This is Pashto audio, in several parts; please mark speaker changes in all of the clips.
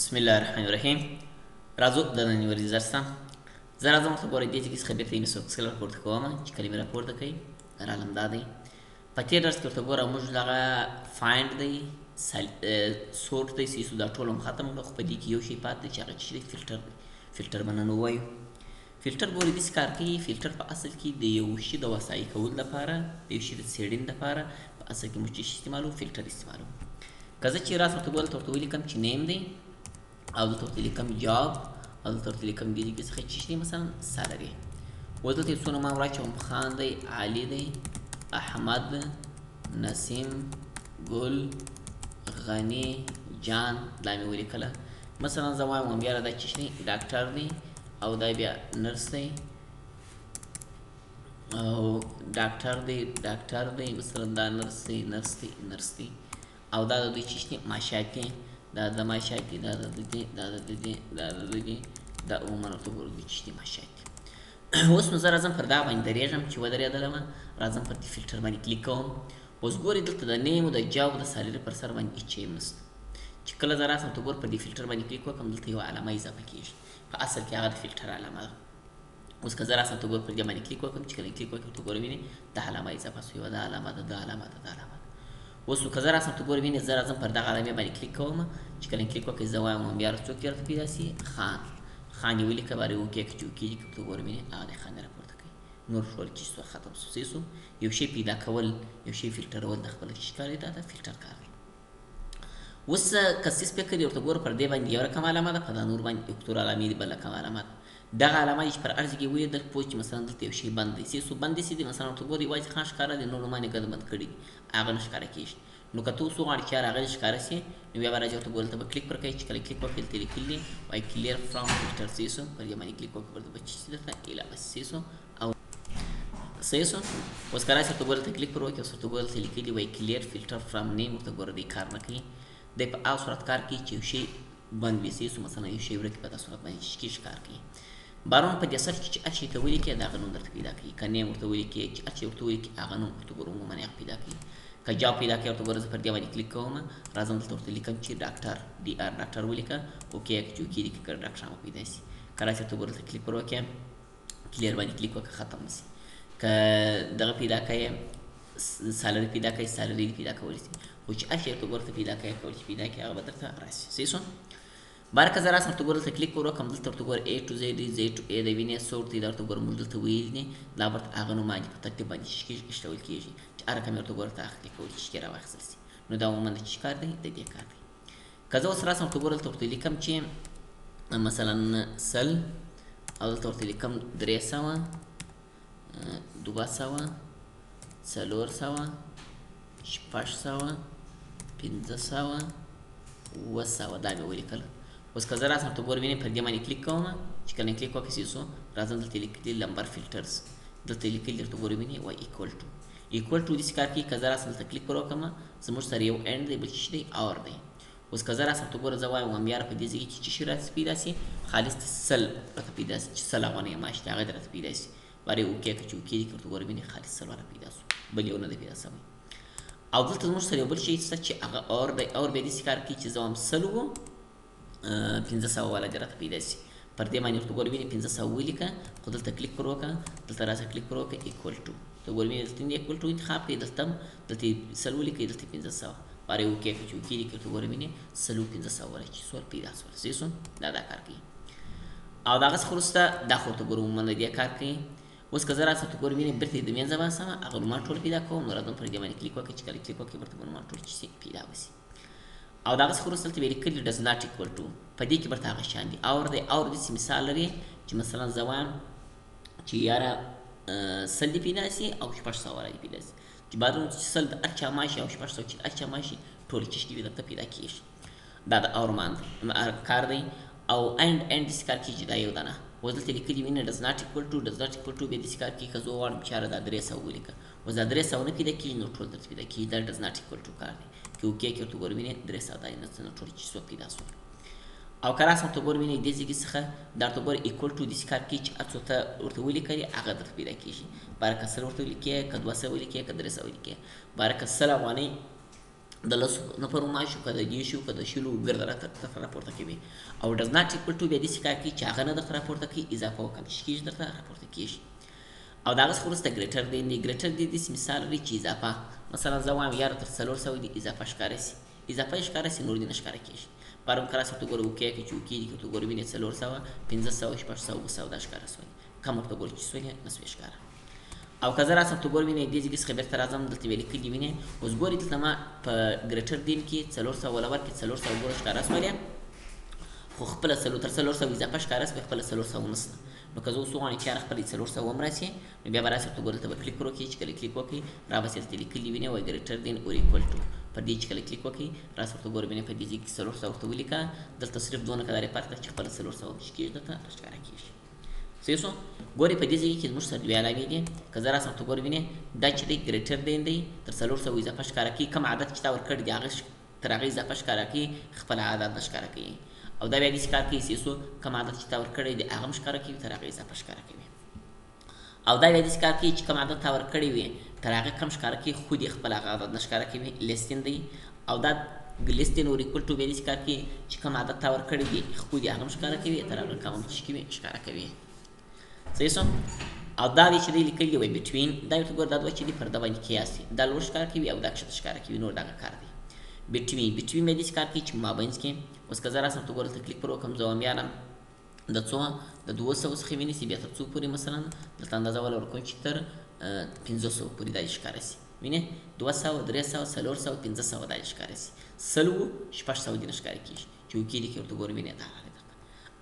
Speaker 1: بسم الله الرحمن الرحیم. راځو د ننني ورځې درس ته. زه راځم ورته ګورئ دې ځای کې څخه بېرته یې سکیل راپورته کوم چې کلمې راپورته کوي. رالم دا دی په تېر درس کې ورته ګوره موږ دغه فایند دی سورټ دی سیسو دا ټول هم ختم کړه، خو په دې کې یو شی پاتې دی چې هغه چې دی فلټر دی. فلټر به نن ووایو. فلټر ګورئ داسې کار کوي. فلټر په اصل کې د یو شي د وسایي کولو لپاره، د یو شي د څېړنې لپاره په اصل کې موږ څه شي استعمالوو؟ فلټر استعمالوو. که زه چې راز ورته ګوره ورته ولیکم چې نیم دی او دلته ورته لیکم جاب او دلته ورته لیکم دې کې څخه چې دی مثلا سالري. اوس دلته یو څو نومونه واچوم. خان دی، علي دی، احمد، نسیم، ګل، غني، جان. دا مې ولیکله. مثلا زه وایم بیا دا چې دی ډاکټر دی او دا بیا نرس دی او ډاکټر دی مثلا دا نرس دی او دا د دوی چې دی ماشات دی، دا د ماشات دی، دا د دې، دا عموما ورته ګورو دوی چې دی ماشات دی. اوس نو زه راځم پر دا باندې درېږم چې ودرېدلم، راځم پر دې فلټر باندې کلیک کوم. اوس ګورئ دلته د نیم او د جاب د سالري پر سر باندې هېڅ شی هم نشته. چې کله زه راسم ته ګور پر دې فلټر باندې کلیک وکړم دلته یوه علامه اضافه کېږي. په اصل کې هغه د فلټر علامه ده. اوس که زه راسم ته ګور پر دې باندې کلیک وکړم، چې کله کلیک وکړم ته ګور وینې دا علامه اضافه شوې وه، دا علامه ده، دا علامه ده، دا علامه ده. اوس که زه راسم ته ګور وینې زه راځم پر دغه علامې باندې کلیک کوم. چې کله کلیک وکړئ زه وایم بیا څوک یې راته پیدا سي؟ خان یې ولیکه بارې اوکې که چې اوکې دي که ته ګور وینې هغه د خان راپورته کوي. نور ټول چې څه ختم سو یو شی پیدا کول، یو شی فلټرول د خپله چې کار دی دا د فلټر کار دی. اوس که څه فکر یې ورته ګوره پر دې باندې یو رقم علامه ده، په دا نور باندې اکتور علامې دي بل رقم علامه ده. دغه علامه چې پر عرض کې ولیدل پوه چې مثلا دلته یو شی بند دی سیسو بند دی سي مثلا ورته ګورئ یوازې خان ښکاره دی، نور نومان یې ګډ بند کړي دي هغه نه ښکاره کېږي. نو که ته اوس وغواړې چې هغه دې ښکاره سي نو بیا به راځې ورته ګورې ته به کلیک ورکوې. چې کله کلیک وکړې دلته لیکلي دي وایي کلیر فرام فلټر سیسو، پر دې باندې کلیک وکړې ورته به چې درته علاوه سیسو او سیسو. اوس که راسې ورته ګورې ته کلیک پر وکړې اوس ورته ګورې دلته لیکلي دي وایي کلیر فلټر فرام نیم، ورته ګوره دی کار نه کوي. دی په هغه صورت کار کوي چې یو شی بند وي سیسو مثلا یو شی ورک په دا صورت باندې چې ښکار کوي. بارون په دې اصل کې چې هر شي ته ولیکې د هغه نوم درته پیدا کوي. که نیم ورته ولیکې چې هر شي ورته ولیکې هغه نوم ورته ګوره عموما هغه پیدا کوي. که جاب پیدا کړې ورته ګوره زه پر دې باندې کلیک کوم، راځم دلته ورته لیکم چې ډاکټر ډي آر ډاکټر ولیکه اوکې که چې اوکې دي که ډاکټر هم پیدا شي. که راسې ورته ګوره دلته کلیک پر وکړې کلیر باندې کلیک وکړه ختم شي. که دغه پیدا کړې سالري پیدا کړې سالري پیدا کولی شي، خو چې هر شی ورته ګوره ته پیدا کړې کولی شي پیدا کړې هغه به درته راشي. صحیح شو؟ باره که زه راسم ورته ګوره دلته کلیک پر وکړم دلته ورته ګوره A to Z دی، Z to A دی، وینې سورټ دی، دا ورته ګوره موږ دلته ویلي دي دا ورته هغه نوم باندې په ترتیب باندې ایښودل کېږي چې هر رقم یې ورته ګوره ته اخلي کولی شي چې راواخیستل شي. نو دا عموما د چې کار دی د دې کار دی. که زه اوس راسم ورته ګوره دلته ورته لیکم چې مثلا سل او دلته ورته لیکم 300 200 400 600 500 700 دا مې ولیکل. اوس که زه راسم ورته ګوره وینې پر دې باندې کلیک کوم، چې کله کلیک وکړې سیسو راځم دلته لیکلي لمبر فلټرز، دلته لیکلي درته ګوره وینې وایي ایکول ټو. ایکول ټو داسې کار کوي. که زه راسم دلته کلیک پر وکړم زموږ سره یو اینډ دی بل چې دی اور دی. اوس که زه راسم ورته ګوره زه وایم بیا په دې ځای کې چې شي راته پیدا شي خالص سل راته پیدا شي چې سل افغانۍ معاش دی هغه دې راته پیدا شي. بارې اوکې که چې اوکې دي که ورته ګوره وینې خالص سل والا پیدا شو، بل یو نه دی پیدا شوی. او دلته زموږ سره یو بل شی شته چې هغه اور دی. اور بیا داسې کار کوي چې زه وایم سل وو 500 والا دې راته پیدا شي. پر دې باندې ورته ګوره وینې 500 ولیکه، خو دلته کلیک پر وکړه، دلته راسه کلیک پر وکړه ایکول ټو، ته ګوره وینې دلته ایکول ټو انتخاب کړئ، دلته سل ولیکئ، دلته 500 بارې اوکې که چې اوکې دي که ورته ګوره وینې سلو 500 والا چې سول پیدا شول. صحیح شو؟ دا کار کوي. او د هغه څخه وروسته دا خو ورته ګوره عموما د دې کار کوي. اوس که زه راسم ورته ګوره وینې بېرته یې د منځه باسم هغه نومان ټول پیدا کوم. نو راځم پر دې باندې کلیک وکړئ، چې کله کلیک وکړئ ورته به نومان ټول چې پیدا وشي. او د هغه څخه وروسته دلته بیا لیکلي ډز ناټ ایکول ټو، په دې کې ورته هغه شیان دي. اور دی، اور داسې مثال لري چې مثلا زه وایم چې یاره سل دې پیدا شي او 600 والا دې پیدا شي. چې بعدون چې سل د هر چا ماشي او 600 چې هر چا ماشي ټول چې دي درته پیدا کېږي. دا د اور کار دی. او اینډ داسې کار کوي چې دا یو دانه اوس دلته لیکلي وینې ډز ناټ ایکول ټو بیا داسې کار کوي. که زه وغواړم چې یاره دا 300 ولیکه اوس دا 300 نه پیدا کېږي نو ټول درته پیدا کېږي. دا ډز ناټ ایکول ټو کار دی. که اوکې که ورته ګوره وینې 300 دا نه ټول چې څو پیدا شول. او که راسم ورته ګوره وینې دې ځای کې څخه دا ورته ګوره ایکول ټو داسې کار کوي چې هر څو ته ورته ولیکلې هغه درته پیدا کېږي. باره که سل ورته ولیکې که 200 ولیکې که 300 ولیکې. باره که سل افغانۍ د 10 نفرو معاش که د 10 که د 20 ګرده درته راپورته کوي او does not equal to بیا داسې کار کوي چې هغه نه درته راپورته کوي اضافه او کم چې کېږي درته راپورته کېږي او د هغه څخه وروسته ګریټر دین دی ګریټر دی داسې مثال لري چې اضافه مثلا زه وایم یاره تر 400 دي اضافه ښکاره سي اضافه یې ښکاره سي نور دې نه ښکاره کېږي پرون کراس ورته ګوره اوکې کې چې اوکې دي که ورته ګوره وینې 400 500 600 700 دا ښکاره سولې کم ورته ګوره چې سولې نه سوې ښکاره او که زه راسم ته ګور وینې دې ځای څخه بېرته راځم دلته مې لیکلي وینې اوس ګورې دلته ما په ګریټر دین کې 400 ولور کې 400 ګوره ښکاره سولې خو خپله تر 400 اضافه ښکاره سوې خپله 400 ونسته نو که زه اوس وغواړم چې یاره خپله 400 هم راسي نو بیا به راسي ورته ګوره دلته به کلیک وکړئ چې کله کلیک وکړئ را به درته لیکلي وینې وایي ګریټر دین اور ایکول ټو پر دې چې کله کلیک وکړئ راسه ورته ګوره وینې په دې ځای کې 400 ورته ولیکه دلته صرف دونه کدارې فرق ده چې خپله 400 چې کېږي درته راښکاره کېږي صحیح شو ګورې په دې ځای کې زموږ سره دوې علاوې دي که زه راسم ته ګورې وینې دا چې دی ګریټر دین دی تر 400 اضافه ښکاره کوي کوم عدد چې تا ورکړی دی هغه تر هغې اضافه ښکاره کوي خپل عدد نه ښکاره کوي او دا بیا داسې کار کوي سیسو کوم عدد چې تا ورکړی دی هغه هم ښکاره کوي تر هغې اضافه ښکاره کوي او دا بیا داسې کار کوي چې کوم عدد تا ورکړی وي تر هغه کم ښکاره کوي خو دې خپل هغه عدد نه ښکاره کوي لیستین دی او دا لیستین اور ایکول ټو بیا داسې کار کوي چې کوم عدد تا ورکړی دی خو دې هغه هم ښکاره کوي تر هغه کم هم چې کوي ښکاره کوي صحیح شو او دا دی چې دی لیکلي وای بټوین دا ورته ګوره دا دوه چې دي پرده باندې قیاس دي دا لوړ ښکاره کوي او دا کښته ښکاره کوي نور دغه کار دی بټوین بیا داسې کار کوي چې مابینځ کې اوس که زه راسم ته ګوره دلته کلیک پر وکړم زه وایم یاره د څو د 200 څخه ونیسي بیا تر څو پورې مثلا دلته اندازه ولا ورکوم چې تر 500 پورې دا ښکاره سي وینې 200 300 400 500 دا ښکاره سي 100 600 دې نه ښکاره کېږي چې اوکې دي کې ورته ګوره وینې دا راغلی درته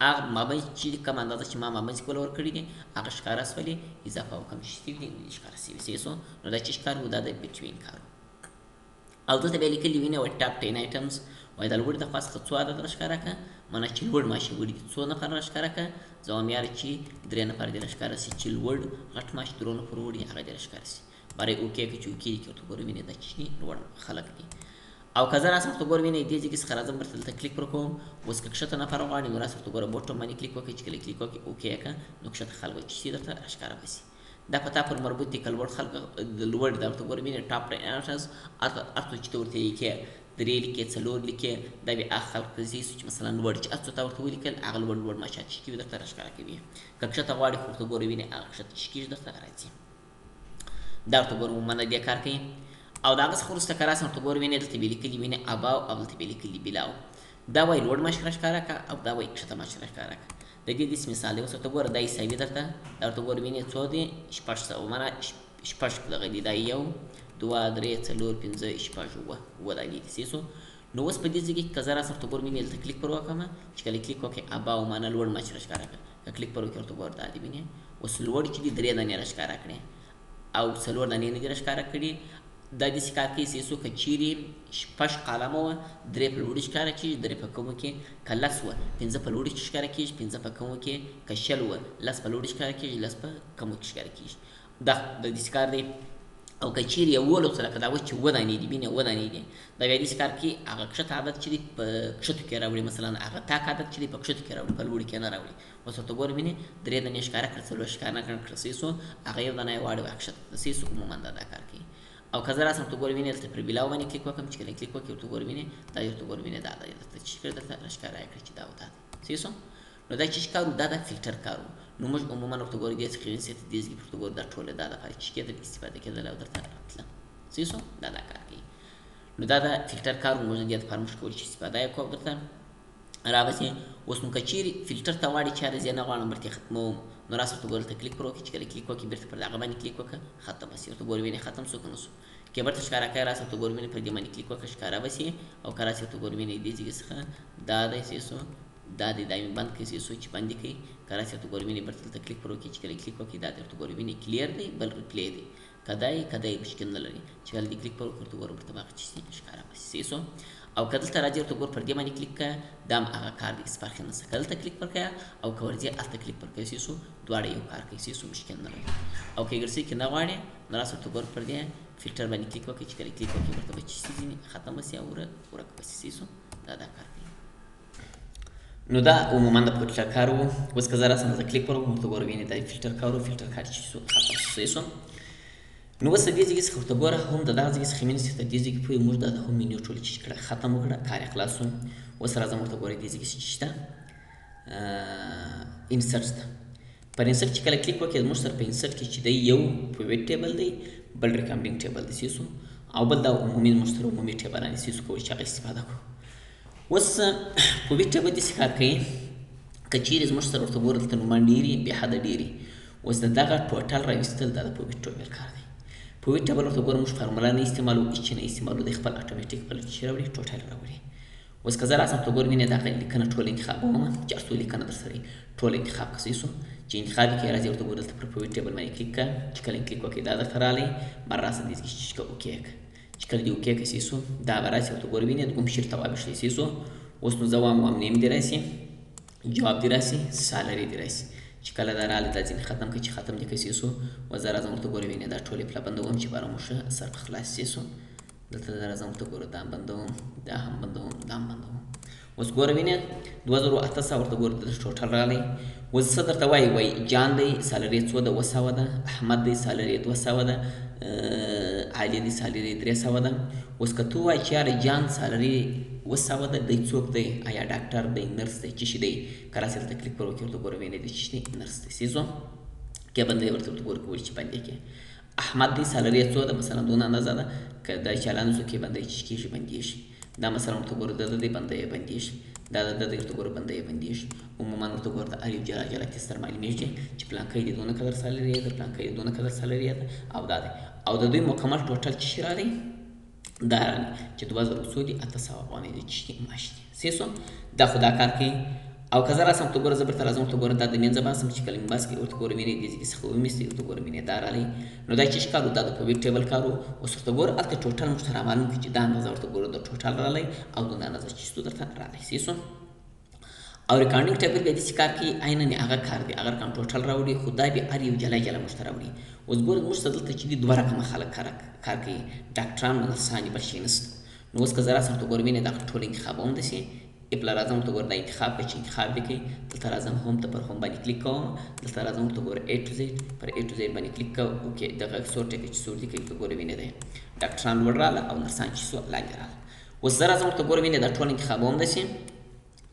Speaker 1: هغه مابینځ چې کوم اندازه چې ما مابینځ کې ولا ورکړي دي هغه ښکاره سولې اضافه او کم شوي دي نو دې ښکاره سوي صحیح شو نو دا چې ښکار و دا د بټوین کار او دلته بیا لیکلي وینې وایي ټاپ 10 آیټمز وایي د لوړې د خوا څخه څو عدد راښکاره کړه معنی چې لوړ ماشي وړي دي څو نفر راښکاره کړه زه وایم یاره چې 3 نفر دې راښکاره سي چې لوړ غټ ماشي 3 نفر وړي هغه دې راښکاره سي برای اوکې کې چې اوکې کې ورته ګوره وینې دا چې لوړ خلک دي او که زه راسم ورته ګوره وینې دې ځای کې څخه راځم ورته دلته کلیک پر کوم اوس که کښته نفر غواړي نو راسه ورته ګوره بوټم باندې کلیک وکړئ چې کله کلیک وکړئ اوکې یې کړه نو کښته خلک به چې سي درته راښکاره به سي دا په تا پر مربوط دي که لوړ خلک لوړ دا ورته ګوره وینې ټاپ ټاس ارته چې ته ورته لیکې 3 لیکې 4 لیکې دا بیا هغه خلک ته ځي چې مثلا لوړ چې هر څه تا ورته ولیکل هغه لوړ ماشات چې کوي درته راښکاره کوي که کښته غواړي خو ورته ګوره وینې هغه کښته چې کېږي درته راځي دا ورته ګوره عموما دې کار کوي او د هغه څخه وروسته که راسم ورته ګوره وینې دلته بیا لیکلي وینې اباو او دلته بیا لیکلي بلاو دا وایي لوړ ماشي راښکاره کړه او دا وایي کښته ماشي راښکاره کړه د دې داسې مثال دی اوس ورته ګوره دا یساوي درته دا ورته ګوره وینې څو دي 600 معنی 6 دغه دي دا 1 2 3 4 5 6 اووه دا دي صحیح شو نو اوس په دې ځای کې که زه راسم ورته ګوره وینې دلته کلیک پر وکړم چې کله کلیک وکړې اباو معنی لوړ ماشي راښکاره کړه که کلیک پر وکړې ورته ګوره دا دي وینې اوس لوړ چې دي 3 دانې راښکاره کړې او 4 دانې نه دي راښکاره کړي دا داسې کار کوي چې څوک چیرې 6 قلمه وه 3 په لوړي ښکاره کېږي 3 په کمو کې که 10 وه 5 په لوړي کې ښکاره کېږي 5 په کمو کې که 100 وه 10 په لوړي ښکاره کېږي 10 په کمو کې ښکاره کېږي دا د داسې کار دی او که چیرې 11 سره که دا وایي چې 7 دانې دي بینې 7 دانې دي دا بیا داسې کار کوي هغه کښته عدد چې دی په کښتو کې راوړي مثلا هغه تاک عدد چې دی په کښتو کې راوړي په لوړي کې نه راوړي اوس ورته ګوره وینې 3 دانې ښکاره کړه 4 ښکاره نه کړه صحیح شو هغه 1 دانه یې واړوي کښته صحیح شو عموما دا کار کوي او که زه راسم ورته ګوره وینې دلته پر بلاو باندې کلیک وکړم چې کله کلیک وکړې ورته ګوره وینې دا ورته ګوره وینې دا درته چې کړه درته راښکاره یې کړه چې دا و دا صحیح شو نو دا چې کار دا د فلټر کار نو موږ عموما ورته ګوره دې څخه ونیسئ دې ځای کې ورته ګوره دا ټوله دا دپاره چې کېدل استفاده کېدل او درته راتله صحیح شو دا کار کوي نو دا د فلټر کار موږ دې دپاره موږ کولی چې استفاده یې کوو درته راوځي اوس نو که چیرې فلټر ته غواړي چې هره زه نه غواړم برته ختموم نو راسه ورته ګوره دلته کلیک پر وکړې چې کله کلیک وکړې بېرته پر هغه باندې کلیک وکړه ختم به سي ورته ګوره وینې ختم شو که نه شو که برته ښکاره کوې راسه ورته ګوره وینې پر دې باندې کلیک وکړه ښکاره به سي او که راسې ورته ګوره وینې دې ځای څخه دا دی صحیح شو دا دی دا مې بند کړئ صحیح شو چې بندې کړئ که راسې ورته ګوره وینې برته دلته کلیک پر وکړې چې کله کلیک وکړې دا دی ورته ګوره وینې کلیر دی بل ریپلی دی که دا یې مشکل نه لري چې کله دې کلیک پر وکړې ورته ګوره ورته به هغه چې ښکاره به سي صحیح شو او که دلته راځې ورته ګوره پر دې باندې کلیک کړه دا هم هغه کار دی هېڅ فرق یې نشته که دلته کلیک پر کړه او که ورځې هلته کلیک پر کړې صحیح شو دواړه یو کار کوي صحیح شو مشکل نه لري او که ګرځې کې نه غواړې نو راسه ورته ګوره پر دې فلټر باندې کلیک وکړې چې کله کلیک وکړې ورته به چې ځینې ختم به سي او ورک به سي صحیح شو دا کار کوي نو دا عموما د فلټر کار و اوس که زه راسم زه کلیک پر وکړم ورته ګوره وینې دا فلټر کار و فلټر کار چې شو ختم شو صحیح شو نو اوس د دې ځای څخه ورته ګوره هم د دغه ځای څخه مینځ تر دې ځای پورې موږ دا هم منیو ټوله چې کړه ختم وکړه کار یې خلاص شو. اوس راځم ورته ګوره دې ځای کې چې شته انسرټ ته. پر انسرټ چې کله کلیک وکړې موږ سره په انسرټ کې چې دی یو پیوټ ټیبل دی، بل ریکمنډینګ ټیبل دی سیسو، او بل دا عمومي موږ سره عمومي ټیبلان دي سیسو کولی چې هغه استفاده کړو. اوس پیوټ ټیبل داسې کار کوي که چیرې زموږ سره ورته ګوره دلته نومان ډېري بې حده ډېري. اوس د دغه ټوټل راویستل دا د پیوټ ټیبل کار دی. پیوټ ټیبل ورته ګوره موږ فارمولا نه استعمالو، هېڅ نه استعمالو، دی خپل اټومیټیک خپل چې راوړي ټوټل راوړي. اوس که زه راسم ته ګورم وینې دغه لیکنه ټول انتخابوم چې هر څو لیکنه در سره ټول انتخاب کړئ سو چې انتخاب یې کړئ راځئ ورته ګوره دلته پر پیوټ ټیبل باندې کلیک کړه. چې کله کلیک وکړئ دا درته راغلی بر راسه دې کې چې اوکې کړه. چې کله دې اوکې کړئ سیسو دا به راسي ورته ګوره وینې د کوم شي ته وابشئ سیسو. اوس نو زه وایم نیم دې راسي، جواب دې راسي، سالري دې راسي. چې کله دا راغلی دا ځینې ختم کړئ چې ختم دې کړئ سیسو. اوس زه راځم ورته ګوره وینې دا ټولې پله بندوم چې باره مو ښه سر په خلاص سیسو. دلته زه راځم ورته ګوره دا هم بندوم، دا هم بندوم، دا هم بندوم. اوس ګوره وینې 2800 ورته ګوره د ټوټل راغلی. اوس څه درته وایي جان دی سالري 200 ده، 200 ده، احمد دی سالري 200 ده، علي دی سالري 300 ده. اوس که ته وایي چې یاره جان سالري 200 ده دی څوک دی؟ آیا ډاکټر دی، نرس دی، څه شي دی؟ که راسې دلته کلیک پر وکړې ورته ګوره وینې دی څه شي دی؟ نرس دی سیزو کې بندوي ورته ګوره کولی چې بندې کړې. احمد دی سالري 200 ده مثلا دونه اندازه ده که دا چالان زو کې بندوي چې کېږي بندېږي. دا مثلا ورته ګوره د دې بندوي بندېږي، دا د دې ورته ګوره بندوي بندېږي. عموما ورته ګوره د اریو جلا جلا کې سره معلومېږي چې پلانکی دی دونه قدر سالري ده، پلانکی دی دونه قدر سالري ده، او دا دی او د دوی مکمل ټوټل چې شي راغلی دا راغلی چې 2000 دي 800 افغانۍ دي چې معاش دي سیسو. دا خو دا کار کوي. او که زه راسم ورته ګوره زه برته راځم ورته ګوره دا د منځه باسم چې کله مې باس کړي ورته ګوره وینې دې ځای څخه ومیستې ورته ګوره وینې دا راغلی. نو دا چې کار دا د پیوټ ټیبل کار و. اوس ورته ګوره هلته ټوټل موږ ته رامعلوم کړي چې دا اندازه ورته ګوره د ټوټل راغلی او د اندازه چې ستو درته راغلی سیسو. او ریکارډینګ ټیبل بیا داسې کار کوي عیناً هغه کار دی، هغه رقم ټوټل راوړي خو دا بیا هر یو جلا جلا موږ ته راوړي. اوس ګوره موږ ته دلته چې دي دوه رقمه خلک کار کوي، ډاکټران او نرسان بل شی نشته. نو اوس که زه راسم ورته ګوره وینې دغه ټول انتخابوم داسې اپلا راځم ورته ګوره دا انتخاب کړئ چې انتخاب دې کوي. دلته راځم هوم ته پر هوم باندې کلیک کوم، دلته راځم ورته ګوره A to Z پر A to Z باندې کلیک کوم. اوکې دغه سورټ کې چې سورټ دې کوي ورته ګوره وینې دی ډاکټران لوړ راغله او نرسان چې څو لاندې راغله. اوس زه راځم ورته ګوره وینې دا ټول انتخابوم داسې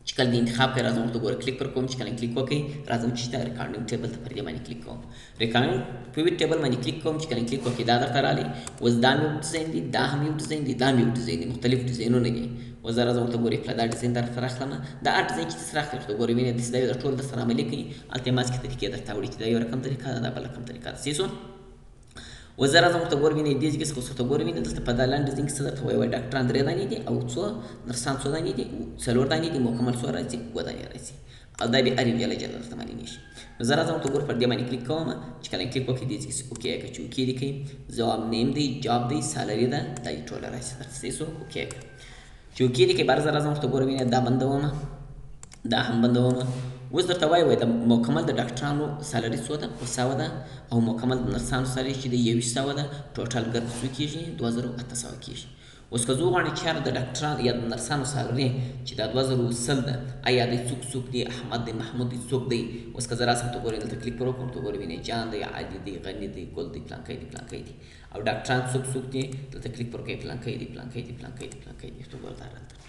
Speaker 1: چې کله د انتخاب کوي راځم ورته ګوره کلیک پر کوم. چې کله کلیک وکړئ راځم چې دا ریکارډینګ ټیبل ته پر دې باندې کلیک کوم، ریکارډینګ پیوټ ټیبل باندې کلیک کوم. چې کله کلیک وکړئ دا درته راغلی. اوس دا مې یو ډیزاین دی، دا هم یو ډیزاین دی، دا هم یو ډیزاین دی، مختلف ډیزاینونه دي. اوس زه راځم ورته ګورې پله دا ډیزاین درته راخلمه. دا هر ډیزاین چې درته راخلي ورته ګورې وینې داسې دا یو ټول درسره عملي کوي. هلته یې ماسکې طریقې درته وړي چې دا یو رقم طریقه ده، دا بل رقم طریقه ده سیسو. اوس زه راځم ورته ګورې وینې دې ځای کې څخه اوس ورته ګورې وینې دلته په دا لاندې ډیزاین کې څه درته وایي ډاکټران 3 دانې دي او څو نرسان 2 دانې دي، 4 دانې دي، مکمل 2 راځي، 2 دانې راځي او دا بیا هر یو جلا جلا درته معلومېږي. نو زه راځم ورته ګوره پر دې باندې کلیک کوم. چې کله کلیک وکړئ دې ځای کې اوکې کړه چې اوکې دې کوي، ځواب نیم دی، جاب دی، سالري ده، دا یې ټوله راشي درته سیسو اوکې کړه چې اوکې دې کوي. بار زه راځم ورته ګوره وینې دا بندومه، دا هم بندومه. اوس درته وایي د مکمل د ډاکټرانو سالري څو ده؟ 200 ده، او مکمل د نرسانو سالري چې دی 2100 ده، ټوټل ګرد څو کېږي؟ 2800 کېږي. اوس که زه وغواړم چې یاره د ډاکټرانو یا د نرسانو سالري چې دا 2020 ده آیا دی څوک دی؟ احمد دی، محمود دی، څوک دی؟ اوس که زه راسم ته ګورې دلته کلیک پر وکړم ته ګورې وینې جان دی، عادي دی، غني دی، ګل دی، پلانکی دی، پلانکی دی. او ډاکټران څوک دی؟ دلته کلیک پر وکړئ پلانکی دی، پلانکی دی، پلانکی دی، پلانکی دی، ته ګوره دا راته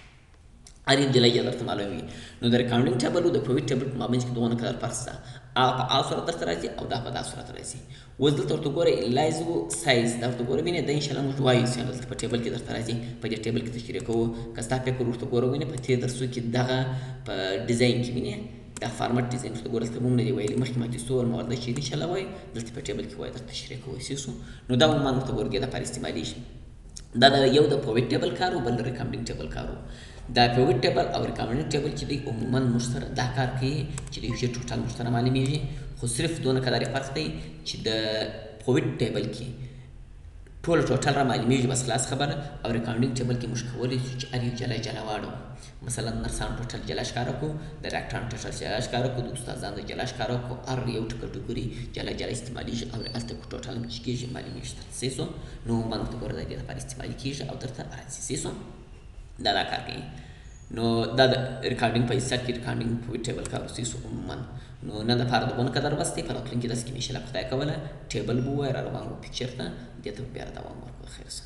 Speaker 1: هر یو جلا جلا درته معلوموي. نو د ریکارډینګ ټیبل او د پیوټ ټیبل په مابین کې دونه قدر فرق شته. هغه په هغه صورت درته راځي او دا په دا صورت راځي. اوس دلته ورته ګوره انلایزو سایز دا ورته ګوره وینې دا انشاءالله موږ وایو چې دلته په ټیبل کې درته راځي. په دې ټیبل کې تشریح کوو. که ستا فکر ورته ګوره وینې په تېر درسو کې دغه په ډیزاین کې وینې دا فارمټ ډیزاین ورته ګوره دلته موږ نه دي ویلي مخکې ما چې څو مواد چې انشاءالله وایو دلته په ټیبل کې وایو درته تشریح کوو سیسو. نو دا عموما ورته ګوره دې لپاره استعمالېږي. دا د یو د پیوټ ټیبل کار و بل د ریکارډینګ ټیبل کار و. دا پیوټ ټیبل او ریکارډینګ ټیبل چې دی عموما موږ سره دا کار کوي چې د یو شي ټوټل موږ سره معلومېږي، خو صرف دونه قدر یې فرق دی چې د پیوټ ټیبل کې ټول ټوټل را معلومېږي بس خلاص خبره. او ریکارډینګ ټیبل کې موږ کولی شو چې هر یو جلا جلا واړو، مثلا نرسان ټوټل جلا ښکاره کړو، د ډاکټرانو ټوټل جلا ښکاره کړو، د استادانو جلا ښکاره کړو، هر یو کټګوري جلا جلا استعمالېږي او هلته ټوټل هم چې کېږي معلومېږي درته سیسو. نو عموما ورته ګوره د دې لپاره استعمالي کېږي او درته راځي سیسو. دا کار کوي. نو دا د ریکارډینګ په حصه کې ریکارډینګ په ټیبل کار وروستی سو عموما نو نن دپاره دغونه قدر بس دی. په راتلونکي درس کې مې انشاءالله خدای کوله ټیبل به ووایه را روان و پیکچر ته دې ته به بیا دوام ورکړو. خیر سه.